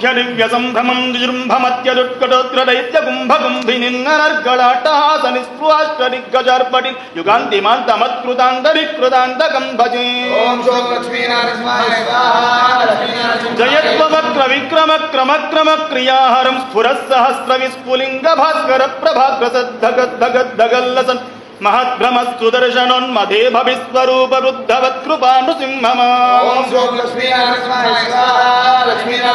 मुख्य दिव्य संभ्रमं जुजृम्भमत्यदुत्कटोत्र दैत्य कुम्भकुम्भिनिन्नर्गलाटास निस्पृहाष्टदिग्गजार्पटि युगान्तिमान्तमत्कृतान्तरिकृतान्तकं भजे जयत्ववक्र विक्रम क्रम क्रम क्रियाहरं स्फुरः सहस्र विस्फुलिंग भास्कर प्रभाग्रसद्धगद्धगद्धगल्लसन् महद्भ्रमस्तु दर्शनोन्मदे भविस्वरूप वृद्धवत्कृपानुसिंहमा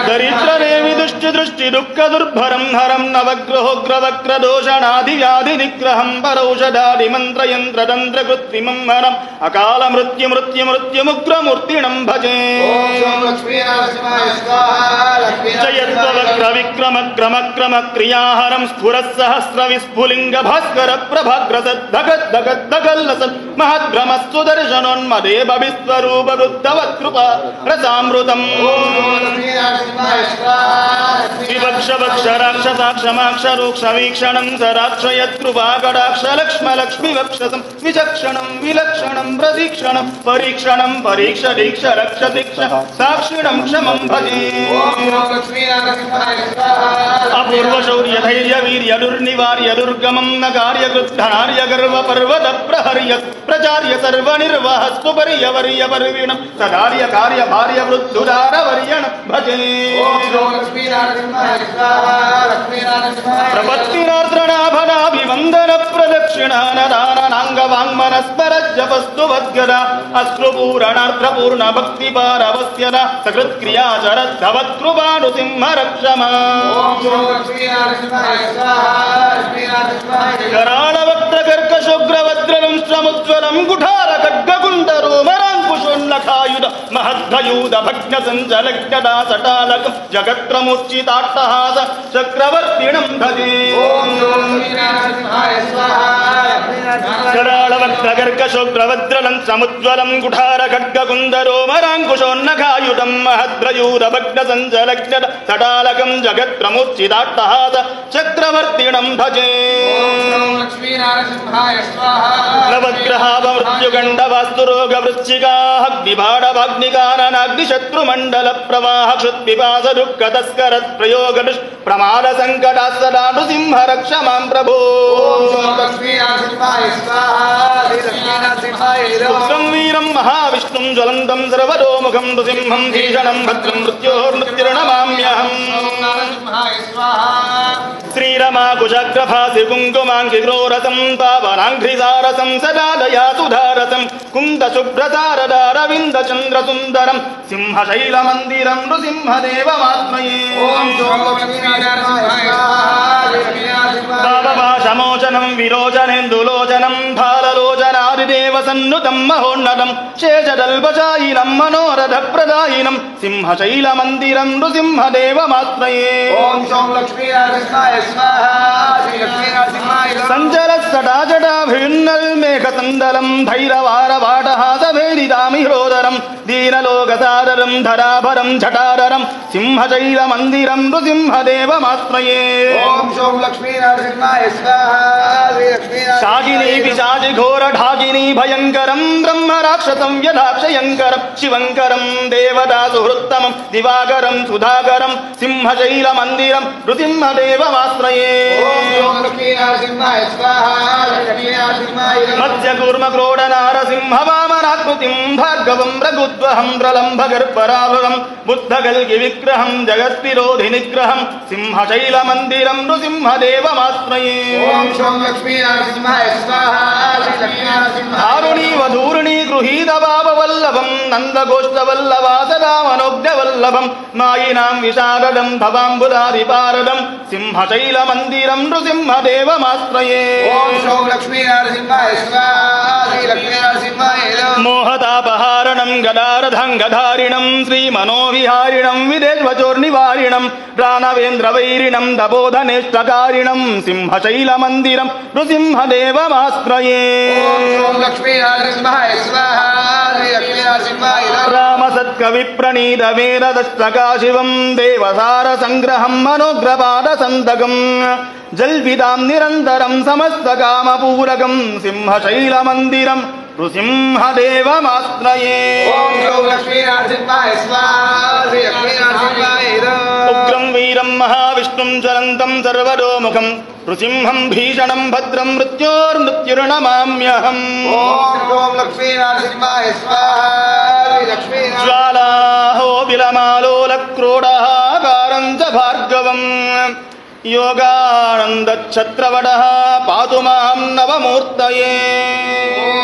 दरिद्रदेवि दुष्टि दृष्टि दुःख दुर्भरं हरं नवग्रहोग्रवक्र दोषणादिव्याधि निग्रहं परौषधादि मंत्र यंत्र तंत्र कृत्रिमं हरं अकाल मृत्यु मृत्यु मृत्युमुग्रमूर्तिणं भजे जयत्ववक्र विक्रम क्रम क्रम क्रियाहरं स्फुरः सहस्र विस्फुलिंग भास्कर प्रभाग्रसद्धग दगल्लसन् महद्भ्रमस्तु दर्शनोन्मदे भविस्वरूप वृद्धवत्कृपा रसामृतम् विवक्ष वक्ष राक्षसाक्षमाक्ष रूक्ष वीक्षणं सराक्षयत्कृपा कटाक्ष लक्ष्म लक्ष्मी वक्षसं विचक्षणं विलक्षणं प्रतीक्षणं परीक्षणं परीक्ष दीक्ष रक्ष दीक्ष साक्षिणं क्षमं भजे अपूर्व शौर्य धैर्य वीर्य दुर्निवार्य दुर्गमं न कार्यकृद्धनार्य गर्व पर्वत प्रहर्य प्रचार्य सर्वनिर्वाह सुपर्यवर्य पर्वीणं सदार्य कार्य भार्य वृद्धुदार वर्यण भजे प्रपत्तिनार्द्रनाभनाभिवन्दन प्रदक्षिणानदानाङ्गवाङ्मनस्मरज्जपस्तु अश्रुपूरणार्द्रपूर्ण भक्तिपारवस्यदा सकृत्क्रिया चरद्धवत्कृपानुसिंह रक्षमा कराळवक्त्रकर्कशोग्रवज्रलं श्रमुज्ज्वलं कुठार खड्गकुण्डरोमराङ्कुशोन्नखायुध महद्धयूध भग्नसञ्चलज्ञदा सटालकं जगत्रमुच्चिताट्टहास चक्रवर्तिणं भजे कराळवक्त्रकर्कशोग्रवज्रलं श्रमुज्ज्वलं कुठार खड्गकुण्डरोमराङ्कुशोन्नखायुधं महद्रयूध भग्नसञ्चलज्ञदा सटालकं जगत्रमुच्चिताट्टहास चक्रवर्तिणं भजे नवग्रहावमृत्युगण्डवास्तुरोगवृश्चिकाग्निबाणवाग्निकाननाग्निशत्रुमण्डल प्रवाह क्षुत्पिपास दुःख तस्करत् प्रयोग प्रमाद संकटा सदा नृसिंह रक्ष मां प्रभो पुत्रं वीरं महाविष्णुं ज्वलन्तं सर्वतोमुखं नृसिंहं भीषणं भद्रं मृत्योर्मृत्युर्नमाम्यहम् श्रीरमा कुशग्रभासि कुङ्कुमाङ्गिग्रोरसं पावनाङ्घ्रिसारसं सदा दयासुधारसं कुन्दशुभ्रतारदारविन्दचन्द्रसुन्दरं सिंहशैलमन्दिरं नृसिंहदेवमात्मये पापपाशमोचनं विरोचनेन्दुलोचनं भाललोचनादिदेवसन्नुतं महोन्नतं शेषदल्पशायिनं मनोरथप्रदायिनं सिंहशैलमन्दिरं नृसिंहदेवमात्मये सञ्चरस्तटाजटाभिन्नल्मेघसन्दलं धैरवारवाटहासभेदितामिह्रोदरं दीनलोकसादरं धराभरं झटाररं सिंहशैलमन्दिरं नृसिंहदेवमाश्रये शाकिनी पिशाचि घोरढाकिनी भयङ्करं ब्रह्मराक्षसं यदाक्षयङ्करं शिवङ्करं देवदासुहृत्तमं दिवाकरं सुधाकरं सिंहशैलमन्दिरं नृसिंहदेवमाश्रये मत्स्यकूर्मक्रोडनारसिंहवामनाकृतिं भार्गवं रघुद्वहं प्रलम्भगर्भरावरं बुद्धकल्किविग्रहं जगत्विरोधिनिग्रहं सिंहशैलमन्दिरं नृसिंहदेवमाश्रये दारुणीवधूर्णी गृहीतभाववल्लभं नन्दगोष्ठवल्लभा मनोज्ञवल्लभं मायिनां विशारदं भवाम्बुदारिपारदं सिंहशैलमन्दिरं नृसिंहदेवमाश्रये मोहतापहारणं गदारधङ्गधारिणं श्रीमनोविहारिणं विदेश्वचोर्निवारिणं प्राणवेन्द्रवैरिणं तपोधनेष्टकारिणं सिंहशैलमन्दिरं नृसिंहदेवमाश्रये रामसत्कविप्रणीतवेददष्टकाशिवं देवसारसङ्ग्रहं मनोग्रपादसन्तकं जल्पितां निरन्तरं समस्तकामपूरकं सिंहशैलमन्दिरं नृसिंहदेवमाश्रये उग्रं वीरं महाविष्णुं ज्वलन्तं सर्वतोमुखं नृसिंहं भीषणं भद्रं मृत्योर्मृत्युर्नमाम्यहम्। ॐ लक्ष्मीनारसिंहाय स्वाहा। ज्वालाहो विलमालोलक्रोडाकारं च भार्गवम् योगानन्दच्छत्रवटः पातु मां नवमूर्तये। ॐ